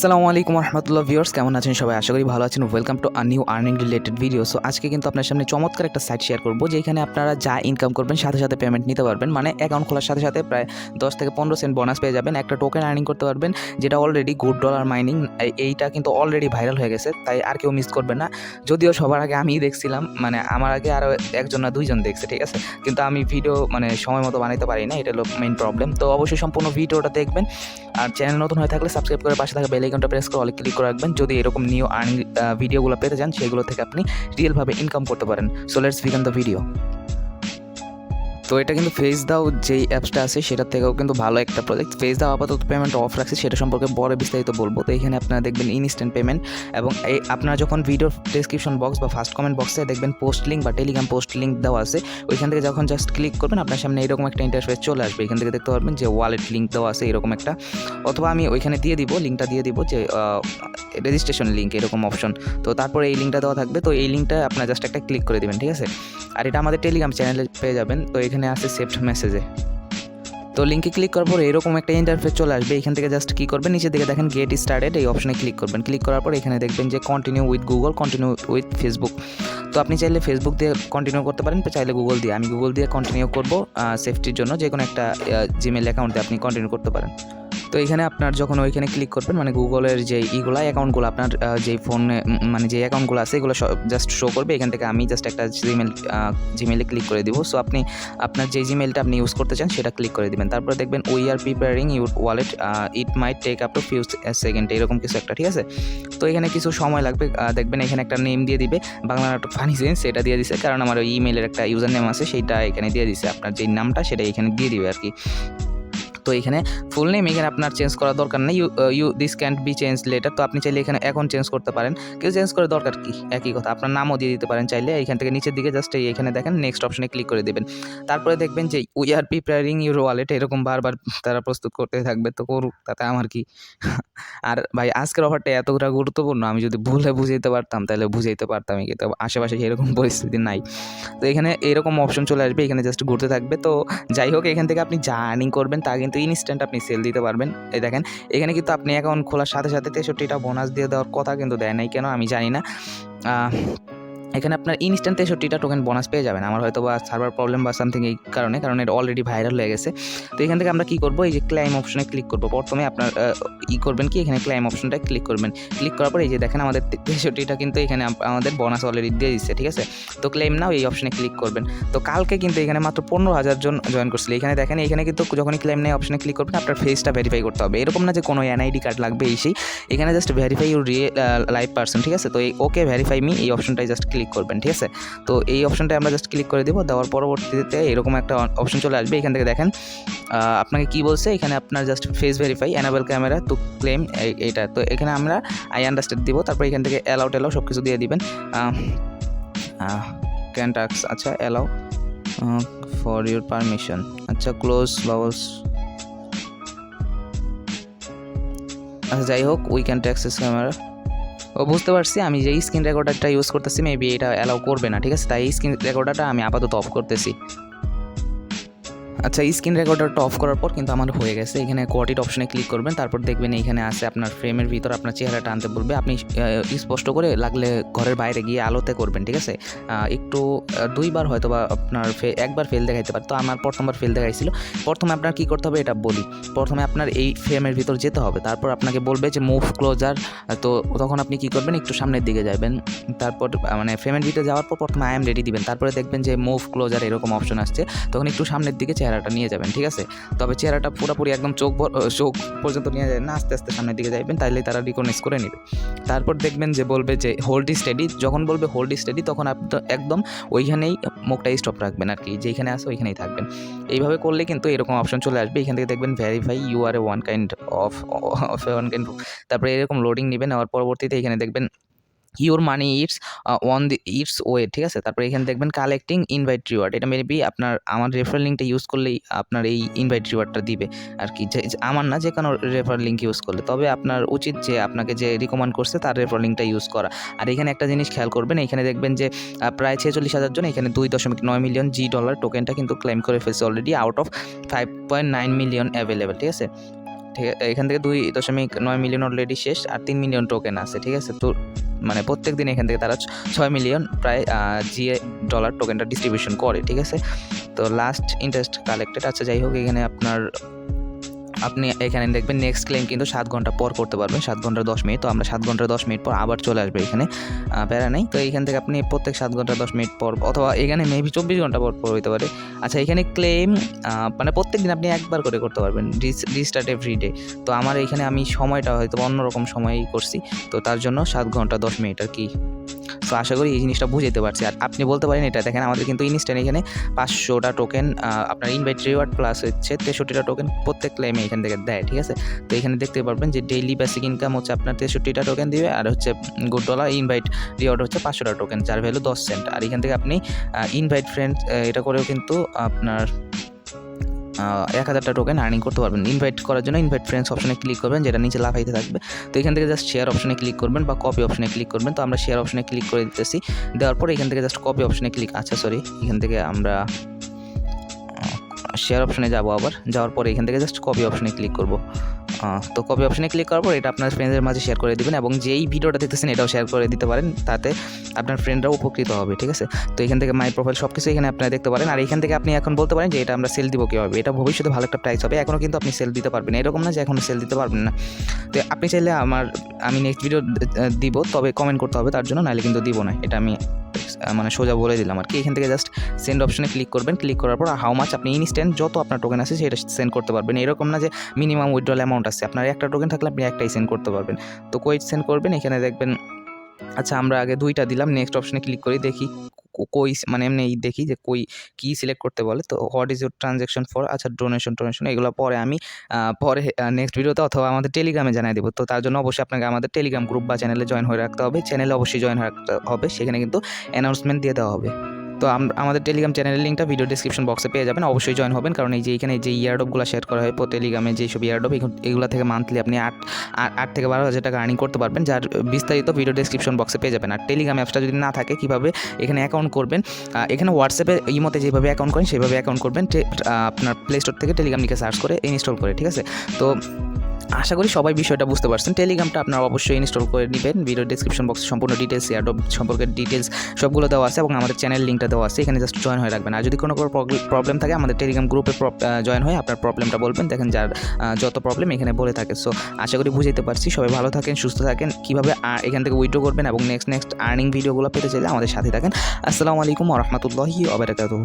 আসসালামু আলাইকুম রহমতুল্লাহ ভিউয়ার্স, কেমন আছেন সবাই? আশা করি ভালো আছেন। Welcome to a new earning related video. So আজকে কিন্তু আপনার সামনে চমৎকার একটা সাইট শেয়ার করব, যেখানে আপনারা যা ইনকাম করবেন সাথে সাথে পেমেন্ট নিতে পারবেন। মানে অ্যাকাউন্ট খোলার সাথে সাথে প্রায় 10 থেকে 15 সেন্ট বোনাস পেয়ে যাবেন, একটা টোকেন আর্নিং করতে পারবেন, যেটা অলরেডি গুড ডলার মাইনিং। এইটা কিন্তু অলরেডি ভাইরাল হয়ে গেছে, তাই আর কেউ মিস করবেন না। যদিও সবার আগে আমিই দেখছিলাম, মানে আমার আগে আরও একজন না দুইজন দেখছে, ঠিক আছে, কিন্তু আমি ভিডিও সময় মতো বানাইতে পারি না, এটা হলো মেইন প্রবলেম। তো অবশ্যই সম্পূর্ণ ভিডিওটা দেখবেন, আর চ্যানেল নতুন হয়ে থাকলে সাবস্ক্রাইব করে পাশে থাকা বেল আইকনটা প্রেস করে অল ক্লিক করে রাখবেন, যদি এরকম নিউ আর্নিং ভিডিওগুলো পেতে চান, সেগুলো থেকে আপনি রিয়েলভাবে ইনকাম করতে পারেন। So let's begin the video. তো এটা কিন্তু ফেস দাও যেই অ্যাপসটা আছে সেটার থেকেও কিন্তু ভালো একটা প্রজেক্ট। ফেস দাও আপাতত পেমেন্ট অফ রাখছে, সেটা সম্পর্কে পরে বিস্তারিত বলবো। তো এখানে আপনারা দেখবেন ইনস্ট্যান্ট পেমেন্ট, এবং এই আপনারা যখন ভিডিও ডেসক্রিপশন বক্স বা ফার্স্ট কমেন্ট বক্সে দেখবেন পোস্ট লিঙ্ক বা টেলিগ্রাম পোস্ট লিঙ্ক দেওয়া আছে, ওইখান থেকে যখন জাস্ট ক্লিক করবেন আপনার সামনে এরকম একটা ইন্টারফেস চলে আসবে। এখান থেকে দেখতে পারবেন যে ওয়ালেট লিঙ্ক দেওয়া আছে এরকম একটা, অথবা আমি ওইখানে দিয়ে দিব, লিঙ্কটা দিয়ে দিব যে রেজিস্ট্রেশন লিঙ্ক এরকম অপশন। তো তারপরে এই লিঙ্কটা দেওয়া থাকবে, তো এই লিঙ্কটা আপনার জাস্ট একটা ক্লিক করে দেবেন, ঠিক আছে। আর এটা আমাদের টেলিগ্রাম চ্যানেলে পেয়ে যাবেন। তো এখানে আছে সেভড মেসেজে, তো লিঙ্কে ক্লিক করার পর এরকম একটা ইন্টারফেস চলে আসবে। এখান থেকে জাস্ট কী করবেন, নিচের দিকে দেখেন গেট স্টার্টেড, এই অপশনে ক্লিক করবেন। ক্লিক করার পর এখানে দেখবেন যে continue with Google, continue with Facebook. তো আপনি চাইলে ফেসবুক দিয়ে কন্টিনিউ করতে পারেন, চাইলে গুগল দিয়ে। আমি গুগল দিয়ে কন্টিনিউ করবো সেফটির জন্য, যে কোনো একটা জিমেল অ্যাকাউন্ট দিয়ে আপনি কন্টিনিউ করতে পারেন। তো এখানে আপনার যখন ওইখানে ক্লিক করবেন, মানে গুগলের যে ইগুলো অ্যাকাউন্টগুলো আপনার যেই ফোনে যে অ্যাকাউন্টগুলো আছে এগুলো জাস্ট শো করবে। এখান থেকে আমি জাস্ট একটা জিমেলে ক্লিক করে দিব। সো আপনি আপনার যে জিমেলটা আপনি ইউজ করতে চান সেটা ক্লিক করে দিবেন। তারপরে দেখবেন we are preparing your wallet, it might take up to few second, এরকম কিছু একটা, ঠিক আছে। তো এখানে কিছু সময় লাগবে। দেখবেন এখানে একটা নেম দিয়ে দিবে, বাংলা নাটক ফানি সেন্স, সেটা দিয়ে দিছে, কারণ আমার ওই ইমেলের একটা ইউজার নেম আছে, সেইটা এখানে দিয়ে দিছে। আপনার যেই নামটা সেটা এখানে দিয়ে দিবে আর কি। তো এখানে ফুল নেম এখানে আপনার চেঞ্জ করার দরকার নেই, you this can't be change later. তো আপনি চাইলে এখানে এখন চেঞ্জ করতে পারেন, কেউ চেঞ্জ করে দরকার কি, একই কথা। আপনার নামও দিয়ে দিতে পারেন চাইলে। এখান থেকে নিচের দিকে জাস্ট এখানে দেখেন নেক্সট অপশনে ক্লিক করে দেবেন। তারপরে দেখবেন যে we are preparing your wallet, এরকম বারবার তারা প্রস্তুত করতে থাকবে, তো করুক, তাতে আমার কি। আর ভাই আজকের অফারটা এতটা গুরুত্বপূর্ণ, আমি যদি ভুলে বুঝাইতে পারতাম তাহলে বুঝাইতে পারতামই, কিন্তু আশেপাশে এরকম পরিস্থিতি নাই। তো এখানে এরকম অপশন চলে আসবে, এখানে জাস্ট ঘুরতে থাকবে। তো যাই হোক, এখান থেকে আপনি যা আর্নিং করবেন তা কিন্তু ইনস্ট্যান্ট আপনি সেল দিতে পারবেন। এই দেখেন এখানে কিন্তু আপনি অ্যাকাউন্ট খোলার সাথে সাথে 63টা বোনাস দিয়ে দেওয়ার কথা কিন্তু দেয় নাই, কেন আমি জানি না। এখানে আপনার ইনস্ট্যান্ট 63টা টোকেন বোনাস পেয়ে যাবেন। আমার হয়তো বা সার্ভার প্রবলেম বা সামথিং এই কারণ এটা অলরেডি ভাইরাল হয়ে গেছে। তো এখান থেকে আমরা কী করবো, এই যে ক্লাইম অপশনে ক্লিক করবো। প্রথমে আপনার করবেন কি, এখানে ক্লাইম অপশনটা ক্লিক করবেন। ক্লিক করার পর এই যে দেখেন আমাদের 63টা কিন্তু এখানে আমাদের বোনাস অলরেডি দিয়ে দিচ্ছে, ঠিক আছে। তো ক্লেম নাও এই অপশনে ক্লিক করবেন। তো কালকে কিন্তু এখানে মাত্র 15,000 জন জয়েন করছিল। এখানে দেখেন, এখানে কিন্তু যখনই ক্লেম নেই অপশনে ক্লিক করবেন, আপনার ফেসটা ভেরিফাই করতে হবে। এরকম না যে কোনো এনআইডি কার্ড লাগবে এই সেই, এখানে just verify your live person, ঠিক আছে। তো এই ওকে ভেরিফাই মি এই অপশনটাই জাস্ট ক্লিক করবেন, ঠিক আছে। তো এই অপশনটায় আমরা জাস্ট ক্লিক করে দেবো। দেওয়ার পরবর্তীতে এরকম একটা অপশন চলে আসবে। এখান থেকে দেখেন আপনাকে কি বলছে, এখানে আপনার just face verify, enable camera to claim, এইটা। তো এখানে আমরা আই আন্ডারস্ট্যান্ড দিব। তারপর এখান থেকে অ্যালাউ সব কিছু দিয়ে দিবেন। ক্যান টাক্স, আচ্ছা অ্যালাউ ফর ইউর পারমিশন, আচ্ছা ক্লোজ বাবলস, আচ্ছা যাই হোক, উই ক্যান অ্যাক্সেস ক্যামেরা। ও বুঝতে পারছি, আমি যে স্ক্রিন রেকর্ডারটা ইউজ করতেছি মেবি এটা অ্যালাউ করবে না, ঠিক আছে। তাই এই স্ক্রিন রেকর্ডারটা আমি আপাতত অফ করতেছি। আচ্ছা, স্ক্রিন রেকর্ডারটা অফ করার পর কিন্তু আমার হয়ে গেছে। এখানে কোয়ালিটি অপশনে ক্লিক করবেন। তারপর দেখবেন এইখানে আছে আপনার ফ্রেমের ভিতর আপনার চেহারাটা আনতে বলবে। আপনি স্পষ্ট করে লাগলে ঘরের বাইরে গিয়ে আলোতে করবেন, ঠিক আছে। একটু দুইবার হয়তো বা আপনার একবার ফেল দেখাইতে পারে। তো আমার প্রথমবার ফেল দেখাইছিল। প্রথমে আপনার কী করতে হবে এটা বলি। প্রথমে আপনার এই ফ্রেমের ভিতর যেতে হবে, তারপর আপনাকে বলবে যে মুভ ক্লোজার। তো তখন আপনি কী করবেন, একটু সামনের দিকে যাবেন। তারপর ফ্রেমের ভিতরে যাওয়ার পর প্রথমে আই এম রেডি দিবেন। তারপরে দেখবেন যে মুভ ক্লোজার এরকম অপশন আসছে, তখন একটু সামনের দিকে চেহারাটা নিয়ে যাবেন, ঠিক আছে। তবে চেহারাটা পুরোপুরি একদম চোখ পর্যন্ত নিয়ে যায় না, আস্তে আস্তে সামনের দিকে যাবেন, তাইলে তারা রিকগনাইজ করে নেবে। তারপর দেখবেন যে বলবে যে হোল্ড স্টেডি। যখন বলবে হোল্ড স্টেডি, তখন আপনি একদম ওইখানেই মুখটা স্টপ রাখবেন আর কি, যেখানে আছে ওইখানেই থাকবেন। এইভাবে করলে কিন্তু এরকম অপশন চলে আসবে। এখান থেকে দেখবেন verify you are a one kind of one kind. তারপরে এরকম লোডিং নেবেন। নেওয়ার পরবর্তীতে এখানে দেখবেন your money it's on the it's way, ঠিক আছে। তারপরে এখানে দেখবেন কালেক্টিং ইনভাইট রিওয়ার্ড। এটা মেবি আমার রেফারেল লিঙ্কটা ইউজ করলেই আপনার এই ইনভাইট রিওয়ার্ডটা দিবে আর কি। আমার না, যে কোনো রেফারেল লিঙ্ক ইউজ করলে। তবে আপনার উচিত যে আপনাকে যে রিকমেন্ড করছে তার রেফারেল লিঙ্কটা ইউজ করা। আর এখানে একটা জিনিস খেয়াল করবেন, এখানে দেখবেন যে প্রায় 46,000 জন এখানে 2.9 মিলিয়ন $টোকেনটা কিন্তু ক্লেম করে ফেলছে already, out of 5.9 million available, ঠিক আছে। ঠিক আছে, এখান থেকে 2.9 মিলিয়ন অলরেডি শেষ, আর 3 মিলিয়ন টোকেন আছে। ঠিক আছে, তো মানে প্রত্যেক দিন এখান থেকে তারা 6 মিলিয়ন প্রায় জিএ ডলার টোকেনটা ডিস্ট্রিবিউশন করে। ঠিক আছে, তো লাস্ট ইন্টারেস্ট কালেক্টেড। আচ্ছা যাই হোক, এখানে আপনি এখানে দেখবেন নেক্সট ক্লেম কিন্তু 7 ঘন্টা পর করতে পারবেন, 7 ঘন্টা 10 মিনিট। তো আমরা 7 ঘন্টা 10 মিনিট পর আবার চলে আসবে এখানে, প্যারা নেই। তো এইখান থেকে আপনি প্রত্যেক 7 ঘন্টা 10 মিনিট পর, অথবা এখানে মেবি 24 ঘন্টা পর হইতে পারে। আচ্ছা, এখানে ক্লেম মানে প্রত্যেক দিন আপনি একবার করে করতে পারবেন, রিস্টার্ট এভরি ডে। তো আমার এখানে আমি সময়টা হয়তো অন্যরকম সময়ই করছি, তো তার জন্য 7 ঘন্টা 10 মিনিট আর কি। সো আশা করি এই জিনিসটা বুঝাইতে পারছি। আর আপনি বলতে পারেন এটা দেখেন, আমাদের কিন্তু ইনস্ট্যান্ট এখানে 500টা টোকেন, আপনার ইনভাইট রিওয়ার্ড প্লাস হচ্ছে 63টা টোকেন প্রত্যেক ক্লেমে এখান থেকে দেয়। ঠিক আছে, তো এখানে দেখতে পারবেন যে ডেইলি বেসিক ইনকাম হচ্ছে আপনার 63টা টোকেন দিবে, আর হচ্ছে গুড ডলার ইনভাইট রিওয়ার্ড হচ্ছে 500টা টোকেন, যার ভ্যালু 10 সেন্ট। আর এখান থেকে আপনি ইনভাইট ফ্রেন্ড এটা করেও কিন্তু আপনার 1000টা টোকেন আর্নিং করতে পারবেন। ইনভাইট করার জন্য ইনভাইট ফ্রেন্ডস অপশনে ক্লিক করবেন, যেটা নিচে লাফাইতে থাকবে। তো এখান থেকে জাস্ট শেয়ার অপশনে ক্লিক করবেন বা কপি অপশনে ক্লিক করবেন। তো আমরা শেয়ার অপশনে ক্লিক করে দিতেছি, দেওয়ার পরে এখান থেকে জাস্ট কপি অপশনে ক্লিক, এখান থেকে আমরা শেয়ার অপশনে যাব, আবার যাওয়ার পরে এখান থেকে জাস্ট কপি অপশনে ক্লিক করব। তো কপি অপশনে ক্লিক করার পর এটা আপনার ফ্রেন্ডদের মাঝে শেয়ার করে দিবেন, এবং যেই ভিডিওটা দেখতেছেন এটাও শেয়ার করে দিতে পারেন, তাতে আপনার ফ্রেন্ডরাও উপকৃত হবে। ঠিক আছে, তো এখান থেকে মাই প্রোফাইল সব কিছু এখানে আপনারা দেখতে পারেন। আর এখান থেকে আপনি এখন বলতে পারেন যে এটা আমরা সেল দিব কীভাবে, এটা ভবিষ্যতে ভালো একটা প্রাইস হবে। এখনও কিন্তু আপনি সেল দিতে পারবেন, এরকম না যে এখনও সেল দিতে পারবেন না। তো আপনি চাইলে আমি নেক্সট ভিডিও দিব, তবে কমেন্ট করতে হবে তার জন্য, নাহলে কিন্তু দিব না। এটা আমি মানে সোজা বলে দিলাম আর কি। এখান থেকে জাস্ট সেন্ড অপশনে ক্লিক করবেন, ক্লিক করার পর হাউ মাচ আপনি ইনস্ট্যান্ট যত আপনার টোকেন আছে সেটা সেন্ড করতে পারবেন। এরকম না যে মিনিমাম উইথড্রল অ্যামাউন্ট আছে, আপনার একটা টোকেন থাকলে আপনি একটাই সেন্ড করতে পারবেন। তো কই সেন্ড করবেন, এখানে দেখবেন। আচ্ছা, আমরা আগে 2টা দিলাম, নেক্সট অপশনে ক্লিক করি, দেখি কই মানে এমনি দেখি যে কী সিলেক্ট করতে বলে। তো what is your transaction for, আচ্ছা ডোনেশন এগুলো পরে আমি পরে নেক্সট ভিডিওতে অথবা আমাদের টেলিগ্রামে জানিয়ে দেবো। তো তার জন্য অবশ্যই আপনাকে আমাদের টেলিগ্রাম গ্রুপ বা চ্যানেলে জয়েন হয়ে রাখতে হবে। চ্যানেলে অবশ্যই জয়েন হয়ে রাখতে হবে, সেখানে কিন্তু অ্যানাউন্সমেন্ট দিয়ে দেওয়া হবে। তো আমাদের টেলিগ্রাম চ্যানেলের লিঙ্কটা ভিডিও ডিসক্রিপশন বক্সে পেয়ে যাবেন, অবশ্যই জয়েন হবেন। কারণ এখানে যে ইয়ারডপগুলো শেয়ার করা হয় টেলিগ্রামে, যেসব ইয়ারডপ, এগুলো থেকে মান্থলি আপনি 8 থেকে 12,000 টাকা আর্নিং করতে পারবেন, যার বিস্তারিত ভিডিও ডিসক্রিপশন বক্সে পেয়ে যাবেন। আর টেলিগ্রাম অ্যাপসটা যদি না থাকে, কীভাবে এখানে অ্যাকাউন্ট করবেন, এখানে হোয়াটসঅ্যাপে ইমোতে যেভাবে অ্যাকাউন্ট করেন সেভাবে অ্যাকাউন্ট করবেন, আপনার প্লে স্টোর থেকে টেলিগ্রাম লিখে সার্চ করে ইনস্টল করে। ঠিক আছে, তো আশা করি সবাই বিষয়টা বুঝতে পারছেন। টেলিগ্রামটা আপনারা অবশ্যই ইনস্টল করে নেবেন, ভিডিও ডিসক্রিপশন বক্সে সম্পূর্ণ ডিটেলস, এয়ারড্রপ সম্পর্কে ডিটেলস সবগুলো দেওয়া আছে, এবং আমাদের চ্যানেল লিঙ্কটা দেওয়া আছে, এখানে জাস্ট জয়েন হয়ে রাখবেন। আর যদি কোনো প্রবলেম থাকে, আমাদের টেলিগ্রাম গ্রুপে জয়েন হয়ে আপনার প্রবলেমটা বলবেন, দেখেন যার যত প্রবলেম এখানে বলে থাকে। সো আশা করি বুঝাইতে পারছি। সবাই ভালো থাকেন, সুস্থ থাকেন, কীভাবে এখান থেকে উইথড্র করবেন এবং নেক্সট আর্নিং ভিডিওগুলো পেতে চাইলে আমাদের সাথে থাকেন। আসসালামু আলাইকুম ওয়া রাহমাতুল্লাহি ওয়া বারাকাতুহু।